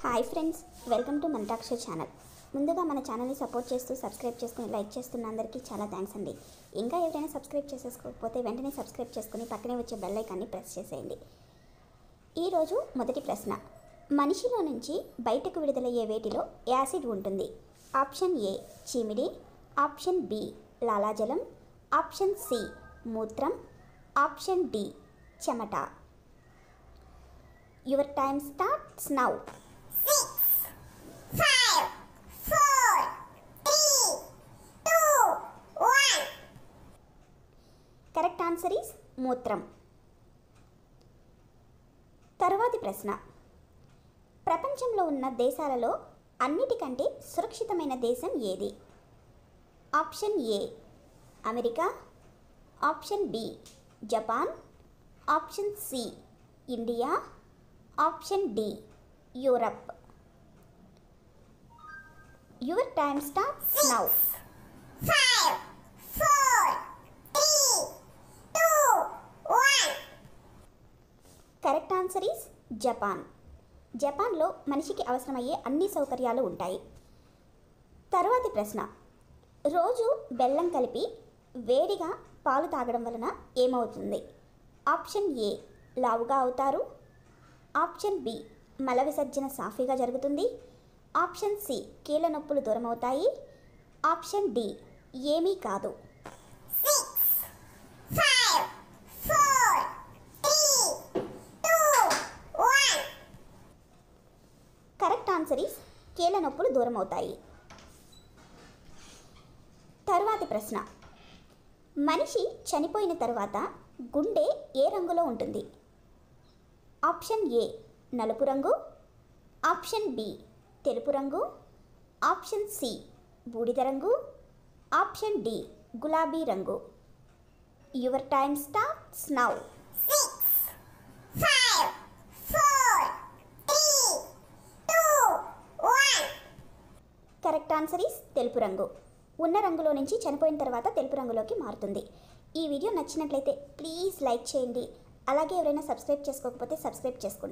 Hi friends, welcome to Mantaksha channel. ముందుగా మన ఛానల్ని సపోర్ట్ చేస్తూ సబ్స్క్రైబ్ చేసుకుని లైక్ చేస్తున్న అందరికీ చాలా థ్యాంక్స్ అండి. ఇంకా ఎవరైనా సబ్స్క్రైబ్ చేసేసుకోకపోతే వెంటనే సబ్స్క్రైబ్ చేసుకుని పక్కనే వచ్చే బెల్ ఐకాన్ని ప్రెస్ చేసేయండి. ఈరోజు మొదటి ప్రశ్న, మనిషిలో నుంచి బయటకు విడుదలయ్యే వేటిలో యాసిడ్ ఉంటుంది? ఆప్షన్ ఏ చీమిడి, ఆప్షన్ బి లాలాజలం, ఆప్షన్ సి మూత్రం, ఆప్షన్ డి చెమట. Your time starts now. 6, 5, 4, 3, 2, 1. Correct answer is మూత్రం. తరువాతి ప్రశ్న, ప్రపంచంలో ఉన్న దేశాలలో అన్నిటికంటే సురక్షితమైన దేశం ఏది? Option A America, option B Japan, option C India, option D Europe. Your time starts now. 5, 4, 3, 2, 1. Correct answer is Japan. జపాన్లో మనిషికి అవసరమయ్యే అన్ని సౌకర్యాలు ఉంటాయి. తరువాతి ప్రశ్న, రోజు బెల్లం కలిపి వేడిగా పాలు తాగడం వలన ఏమవుతుంది? ఆప్షన్ ఏ లావుగా అవుతారు, ఆప్షన్ బి మల విసర్జన సాఫీగా జరుగుతుంది, ఆప్షన్ సి కీళ్ళ నొప్పులు దూరం అవుతాయి, ఆప్షన్ డి ఏమీ కాదు. 6, 5, 4, 3, 2, 1. కరెక్ట్ ఆన్సర్ ఈస్ కీళ్ళ నొప్పులు దూరం అవుతాయి. తరువాతి ప్రశ్న, మనిషి చనిపోయిన తర్వాత గుండె ఏ రంగులో ఉంటుంది? ఆప్షన్ ఏ నలుపు రంగు, ఆప్షన్ బి తెలుపు రంగు, ఆప్షన్ సి బూడిద రంగు, ఆప్షన్ డి గులాబీ రంగు. Your time starts now. 6, 5, 4, 3, 2, 1. Correct answer is తెలుపు రంగు. ఉన్న రంగులో నుంచి చనిపోయిన తర్వాత తెలుపు రంగులోకి మారుతుంది. ఈ వీడియో నచ్చినట్లయితే ప్లీజ్ లైక్ చేయండి. అలాగే ఎవరైనా సబ్స్క్రైబ్ చేసుకోకపోతే సబ్స్క్రైబ్ చేసుకోండి.